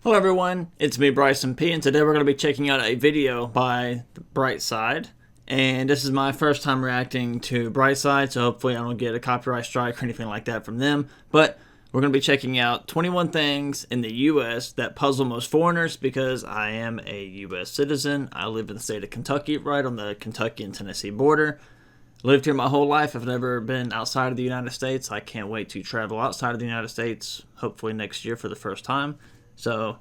Hello everyone, it's me Bryson P, and today we're going to be checking out a video by Brightside. And this is my first time reacting to Brightside, so hopefully I don't get a copyright strike or anything like that from them. But we're going to be checking out 21 things in the US that puzzle most foreigners, because I am a US citizen. I live in the state of Kentucky, right on the Kentucky and Tennessee border. Lived here my whole life. I've never been outside of the United States. I can't wait to travel outside of the United States, hopefully next year for the first time. So,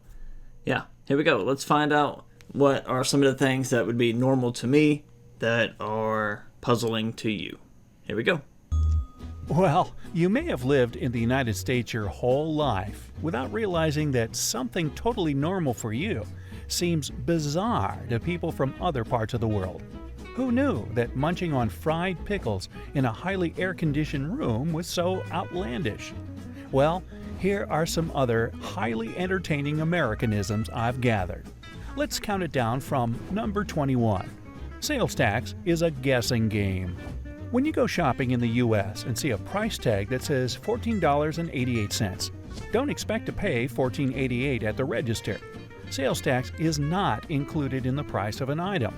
yeah, here we go. Let's find out what are some of the things that would be normal to me that are puzzling to you. Here we go. Well, you may have lived in the United States your whole life without realizing that something totally normal for you seems bizarre to people from other parts of the world. Who knew that munching on fried pickles in a highly air-conditioned room was so outlandish? Well, here are some other highly entertaining Americanisms I've gathered. Let's count it down from number 21. Sales tax is a guessing game. When you go shopping in the U.S. and see a price tag that says $14.88, don't expect to pay $14.88 at the register. Sales tax is not included in the price of an item.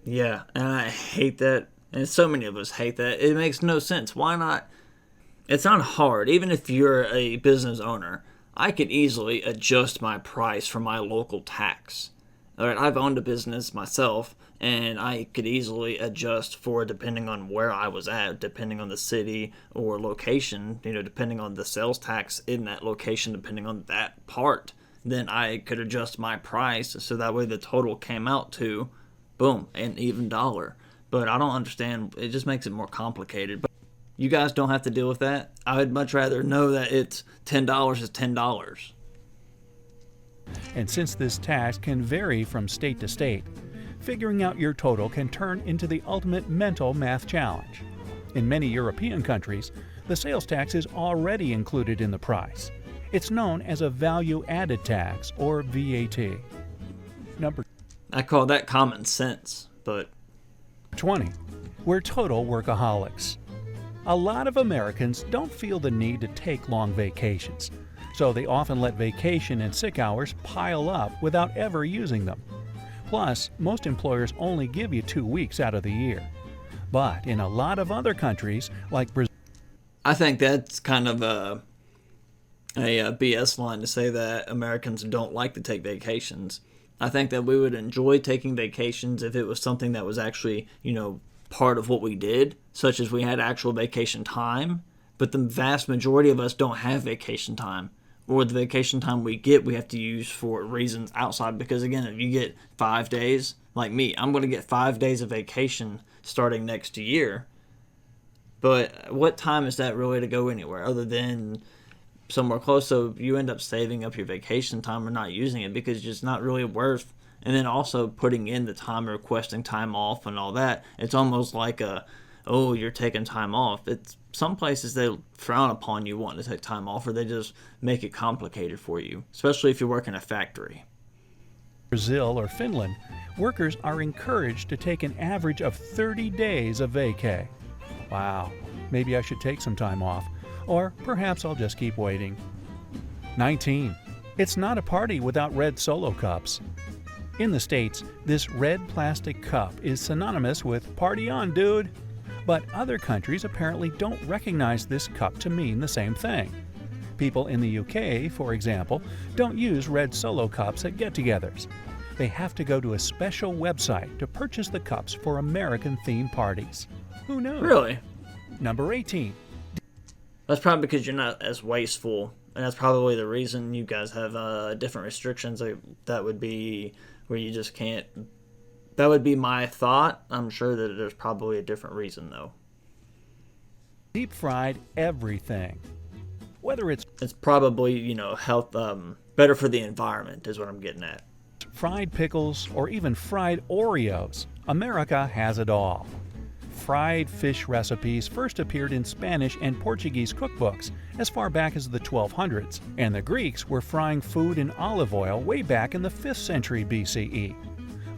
Yeah, and I hate that, and so many of us hate that. It makes no sense. Why not? It's not hard. Even if you're a business owner, I could easily adjust my price for my local tax. All right, I've owned a business myself, and I could easily adjust for it depending on where I was at, depending on the city or location, depending on the sales tax in that location, depending on that part. Then I could adjust my price so that way the total came out to, boom, an even dollar. But I don't understand. It just makes it more complicated. You guys don't have to deal with that. I would much rather know that it's $10 is $10. And since this tax can vary from state to state, figuring out your total can turn into the ultimate mental math challenge. In many European countries, the sales tax is already included in the price. It's known as a value-added tax, or VAT. I call that common sense, but 20. We're total workaholics. A lot of Americans don't feel the need to take long vacations, so they often let vacation and sick hours pile up without ever using them. Plus, most employers only give you 2 weeks out of the year. But in a lot of other countries, like Brazil, I think that's kind of a BS line to say that Americans don't like to take vacations. I think that we would enjoy taking vacations if it was something that was actually, part of what we did, such as we had actual vacation time. But the vast majority of us don't have vacation time, or the vacation time we get we have to use for reasons outside. Because again, if you get 5 days, like me, I'm going to get 5 days of vacation starting next year. But what time is that really to go anywhere other than somewhere close? So you end up saving up your vacation time or not using it because it's not really worth. And then also putting in the time, requesting time off and all that. It's almost like you're taking time off. It's some places they frown upon you wanting to take time off, or they just make it complicated for you, especially if you work in a factory. Brazil or Finland, workers are encouraged to take an average of 30 days of vacay. Wow, maybe I should take some time off, or perhaps I'll just keep waiting. 19. It's not a party without red Solo cups. In the States, this red plastic cup is synonymous with "party on, dude." But other countries apparently don't recognize this cup to mean the same thing. People in the UK, for example, don't use red Solo cups at get-togethers. They have to go to a special website to purchase the cups for American-themed parties. Who knew? Really? Number 18. That's probably because you're not as wasteful, and that's probably the reason you guys have different restrictions. That would be where you just can't. That would be my thought. I'm sure that there's probably a different reason, though. Deep fried everything. Whether it's probably, health, better for the environment is what I'm getting at. fried pickles, or even fried Oreos, America has it all. Fried fish recipes first appeared in Spanish and Portuguese cookbooks as far back as the 1200s, and the Greeks were frying food in olive oil way back in the 5th century BCE.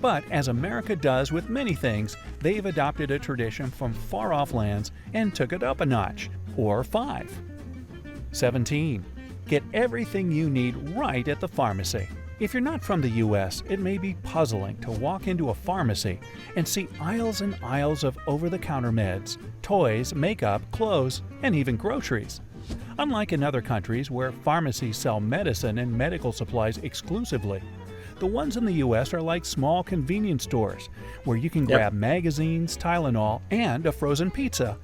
But as America does with many things, they've adopted a tradition from far-off lands and took it up a notch, or 5. 17. Get everything you need right at the pharmacy. If you're not from the U.S., it may be puzzling to walk into a pharmacy and see aisles and aisles of over-the-counter meds, toys, makeup, clothes, and even groceries. Unlike in other countries where pharmacies sell medicine and medical supplies exclusively, the ones in the U.S. are like small convenience stores where you can grab magazines, Tylenol, and a frozen pizza.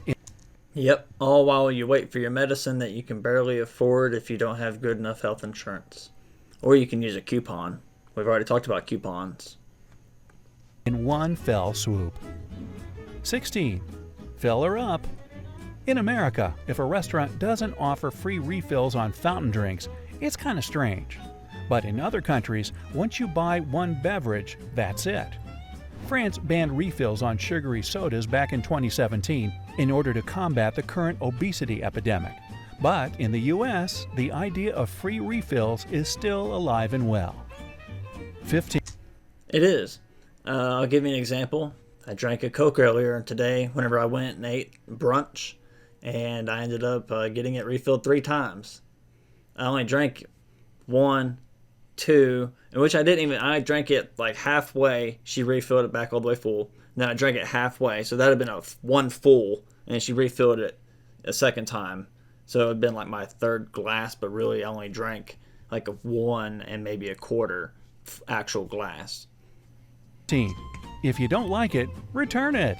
Yep, all while you wait for your medicine that you can barely afford if you don't have good enough health insurance. Or you can use a coupon. We've already talked about coupons. In one fell swoop. 16. Fill her up. In America, if a restaurant doesn't offer free refills on fountain drinks, it's kind of strange. But in other countries, once you buy one beverage, that's it. France banned refills on sugary sodas back in 2017 in order to combat the current obesity epidemic. But in the U.S., the idea of free refills is still alive and well. 15. It is. I'll give you an example. I drank a Coke earlier today whenever I went and ate brunch, and I ended up getting it refilled 3 times. I only drank 1, 2, in which I drank it like halfway. She refilled it back all the way full. Then I drank it halfway, so that had been one full, and she refilled it a second time. So it had been like my 3rd glass, but really I only drank like 1 and maybe a quarter actual glass. 15. If you don't like it, return it.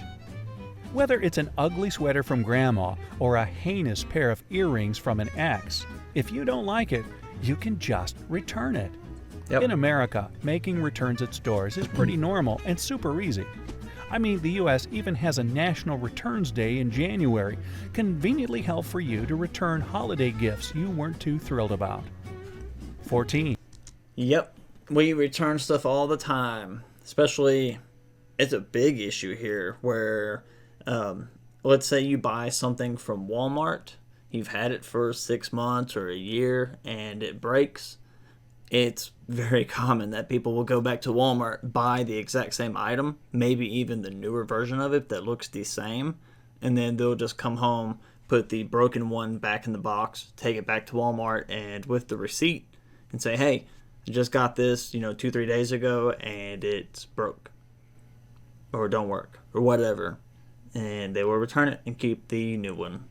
Whether it's an ugly sweater from grandma or a heinous pair of earrings from an ex, if you don't like it, you can just return it. Yep. In America, making returns at stores is pretty normal and super easy. I mean, the U.S. even has a National Returns Day in January, conveniently held for you to return holiday gifts you weren't too thrilled about. 14. Yep, we return stuff all the time. Especially, it's a big issue here where, let's say you buy something from Walmart, you've had it for 6 months or a year, and it breaks. It's very common that people will go back to Walmart, buy the exact same item, maybe even the newer version of it that looks the same, and then they'll just come home, put the broken one back in the box, take it back to Walmart, and with the receipt, and say, hey, I just got this, 2-3 days ago, and it's broke, or don't work, or whatever, and they will return it and keep the new one.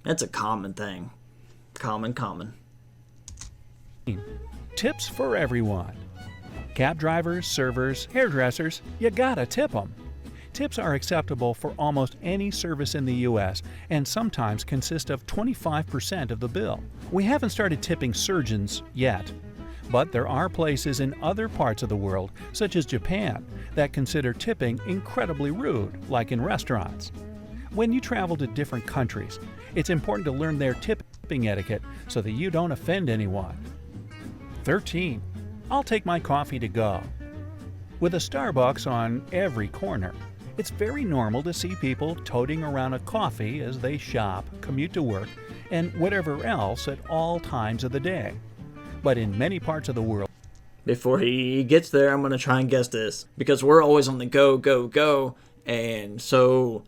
That's a common thing. Common. Tips for everyone. Cab drivers, servers, hairdressers, you gotta tip them. Tips are acceptable for almost any service in the U.S. and sometimes consist of 25% of the bill. We haven't started tipping surgeons yet, but there are places in other parts of the world, such as Japan, that consider tipping incredibly rude, like in restaurants. When you travel to different countries, it's important to learn their tipping etiquette so that you don't offend anyone. 13. I'll take my coffee to go. With a Starbucks on every corner, it's very normal to see people toting around a coffee as they shop, commute to work, and whatever else at all times of the day. But in many parts of the world, Before he gets there, I'm going to try and guess this, because we're always on the go, and so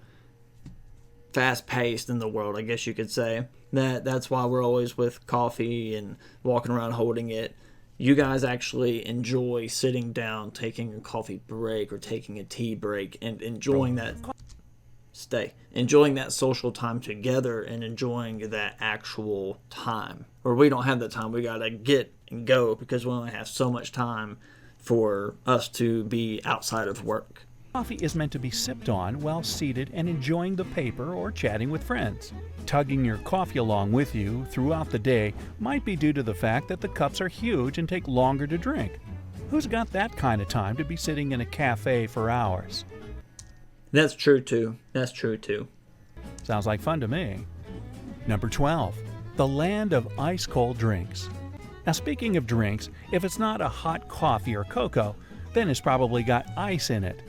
fast-paced in the world, I guess you could say. That's why we're always with coffee and walking around holding it. You guys actually enjoy sitting down, taking a coffee break or taking a tea break, and enjoying that social time together and enjoying that actual time. Or we don't have the time. We got to get and go because we only have so much time for us to be outside of work. coffee is meant to be sipped on while seated and enjoying the paper or chatting with friends. Tugging your coffee along with you throughout the day might be due to the fact that the cups are huge and take longer to drink. Who's got that kind of time to be sitting in a cafe for hours? That's true too. Sounds like fun to me. Number 12. The land of ice-cold drinks. Now, speaking of drinks, if it's not a hot coffee or cocoa, then it's probably got ice in it.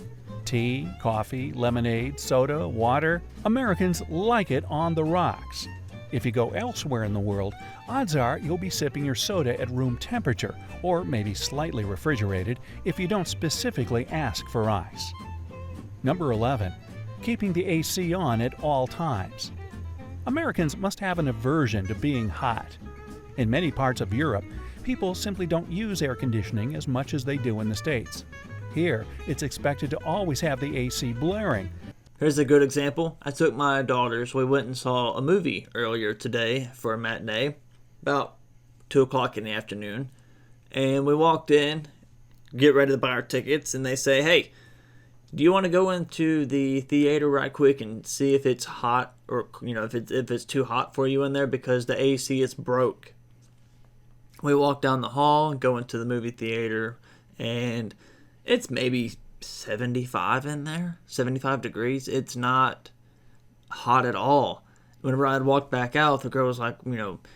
Tea, coffee, lemonade, soda, water. Americans like it on the rocks. If you go elsewhere in the world, odds are you'll be sipping your soda at room temperature, or maybe slightly refrigerated if you don't specifically ask for ice. Number 11. Keeping the AC on at all times. Americans must have an aversion to being hot. In many parts of Europe, people simply don't use air conditioning as much as they do in the States. Here, it's expected to always have the AC blaring. Here's a good example. I took my daughters. We went and saw a movie earlier today for a matinee, about 2 o'clock in the afternoon. And we walked in, get ready to buy our tickets, and they say, hey, do you want to go into the theater right quick and see if it's hot or, if it's too hot for you in there because the AC is broke? We walk down the hall, go into the movie theater, and it's maybe 75 in there, 75 degrees. It's not hot at all. Whenever I walked back out, the girl was like,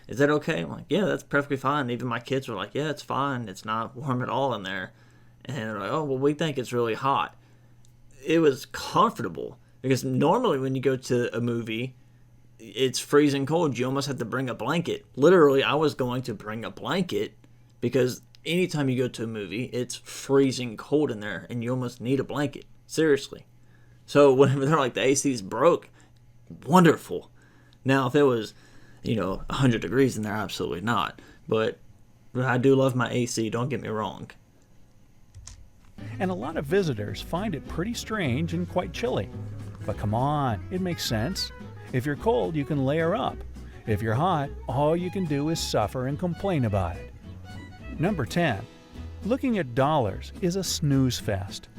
is that okay? I'm like, yeah, that's perfectly fine. Even my kids were like, yeah, it's fine. It's not warm at all in there. And they're like, oh, well, we think it's really hot. It was comfortable because normally when you go to a movie, it's freezing cold. You almost have to bring a blanket. Literally, I was going to bring a blanket because anytime you go to a movie, it's freezing cold in there and you almost need a blanket. Seriously. So whenever they're like, the AC's broke, wonderful. Now, if it was, 100 degrees in there, absolutely not. But I do love my AC, don't get me wrong. And a lot of visitors find it pretty strange and quite chilly. But come on, it makes sense. If you're cold, you can layer up. If you're hot, all you can do is suffer and complain about it. Number 10. Looking at dollars is a snooze fest.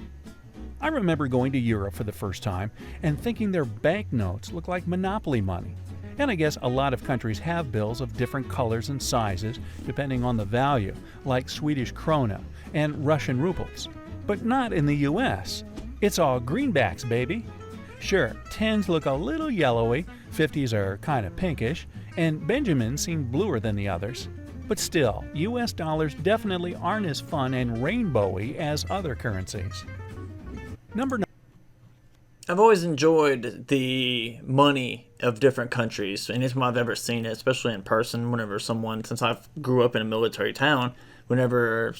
I remember going to Europe for the first time and thinking their banknotes looked like Monopoly money. And I guess a lot of countries have bills of different colors and sizes depending on the value, like Swedish krona and Russian rubles. But not in the US. It's all greenbacks, baby. Sure, 10s look a little yellowy, 50s are kind of pinkish, and Benjamins seem bluer than the others. But still, US dollars definitely aren't as fun and rainbowy as other currencies. Number 9. I've always enjoyed the money of different countries. Anytime I've ever seen it, especially in person, since I grew up in a military town, whenever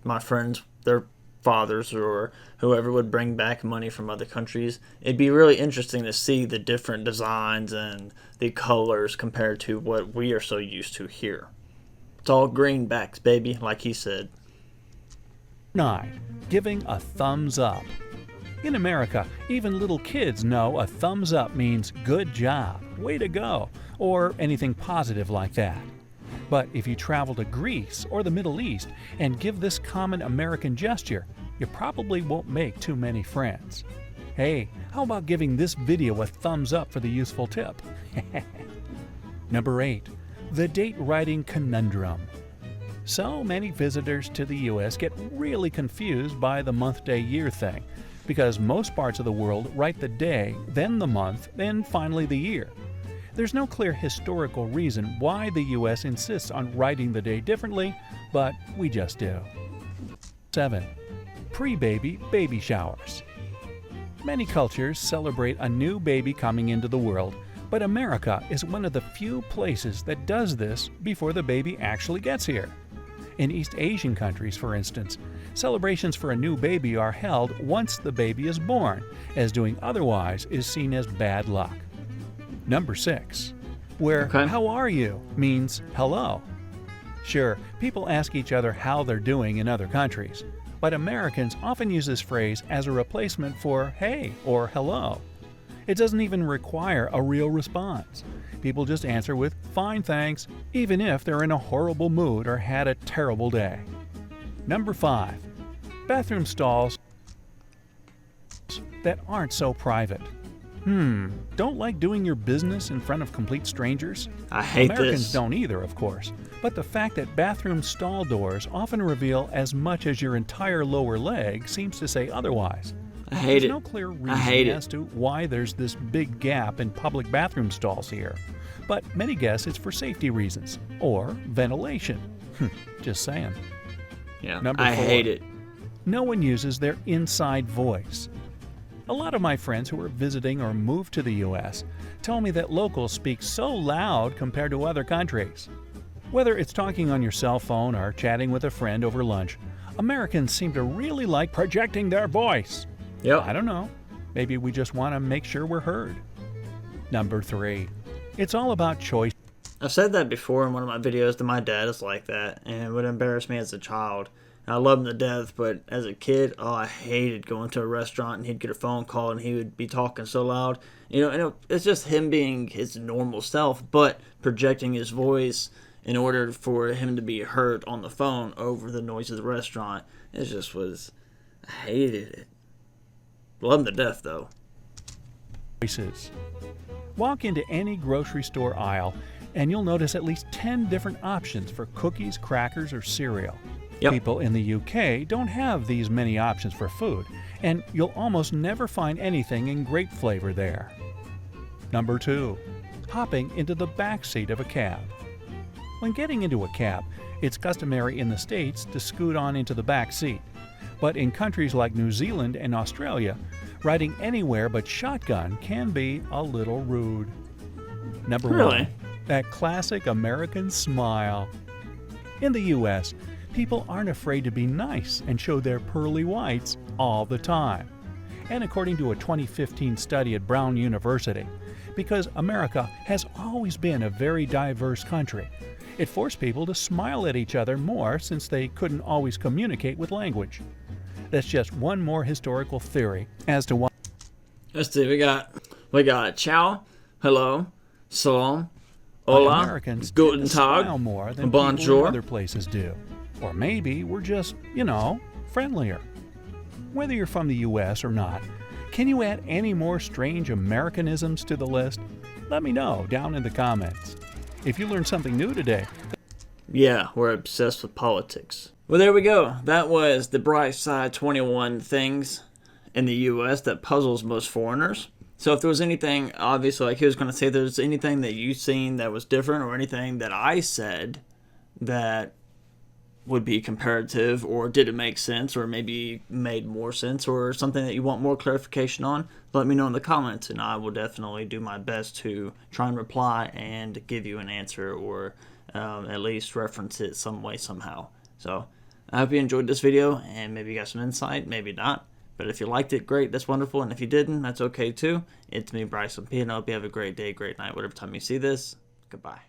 my friends, their fathers or whoever would bring back money from other countries, it'd be really interesting to see the different designs and the colors compared to what we are so used to here. It's all greenbacks, baby, like he said. 9. Giving a thumbs up. In America, even little kids know a thumbs up means good job, way to go, or anything positive like that. But if you travel to Greece or the Middle East and give this common American gesture, you probably won't make too many friends. Hey, how about giving this video a thumbs up for the useful tip? Number 8. The date writing conundrum. So many visitors to the U.S. get really confused by the month-day-year thing, because most parts of the world write the day, then the month, then finally the year. There's no clear historical reason why the U.S. insists on writing the day differently, but we just do. 7. Pre-baby baby showers. Many cultures celebrate a new baby coming into the world, but America is one of the few places that does this before the baby actually gets here. In East Asian countries, for instance, celebrations for a new baby are held once the baby is born, as doing otherwise is seen as bad luck. Number 6. Where how are you means hello. Sure, people ask each other how they're doing in other countries, but Americans often use this phrase as a replacement for hey or hello. It doesn't even require a real response. People just answer with fine thanks, even if they're in a horrible mood or had a terrible day. Number 5. Bathroom stalls that aren't so private. Don't like doing your business in front of complete strangers? I hate Americans this. don't either, of course. But the fact that bathroom stall doors often reveal as much as your entire lower leg seems to say otherwise. I hate There's it. no clear I hate reason it. as to why there's this big gap in public bathroom stalls here. But many guess it's for safety reasons or ventilation. Just saying. Yeah, Number I 4. hate it. No one uses their inside voice. A lot of my friends who are visiting or moved to the U.S. tell me that locals speak so loud compared to other countries. Whether it's talking on your cell phone or chatting with a friend over lunch, Americans seem to really like projecting their voice. Yep. I don't know. Maybe we just want to make sure we're heard. Number 3. It's all about choice. I've said that before in one of my videos that my dad is like that, and it would embarrass me as a child. And I love him to death, but as a kid, oh, I hated going to a restaurant and he'd get a phone call and he would be talking so loud. And it's just him being his normal self, but projecting his voice in order for him to be heard on the phone over the noise of the restaurant. It just was, I hated it. Love him to death, though. Choices. Walk into any grocery store aisle and you'll notice at least 10 different options for cookies, crackers, or cereal. Yep. People in the UK don't have these many options for food, and you'll almost never find anything in grape flavor there. Number 2. Hopping into the back seat of a cab. When getting into a cab, it's customary in the States to scoot on into the back seat. But in countries like New Zealand and Australia, riding anywhere but shotgun can be a little rude. Number 1. That classic American smile. In the U.S., people aren't afraid to be nice and show their pearly whites all the time. And according to a 2015 study at Brown University, because America has always been a very diverse country, it forced people to smile at each other more since they couldn't always communicate with language. That's just one more historical theory as to why. Let's see, we got ciao, hello, salam, hola, Americans guten smile tag, more than bonjour. people in other places do. Or maybe we're just, friendlier. Whether you're from the U.S. or not, can you add any more strange Americanisms to the list? Let me know down in the comments. If you learned something new today. Yeah, we're obsessed with politics. Well, there we go. That was the bright side 21 things in the U.S. that puzzles most foreigners. So if there was anything, obviously, like he was going to say, if there's anything that you've seen that was different or anything that I said that would be comparative, or did it make sense, or maybe made more sense, or something that you want more clarification on, let me know in the comments, and I will definitely do my best to try and reply and give you an answer, or at least reference it some way, somehow. So I hope you enjoyed this video, and maybe you got some insight, maybe not. But if you liked it, great, that's wonderful, and if you didn't, that's okay too. It's me, Bryson P, and I hope you have a great day, great night, whatever time you see this. Goodbye.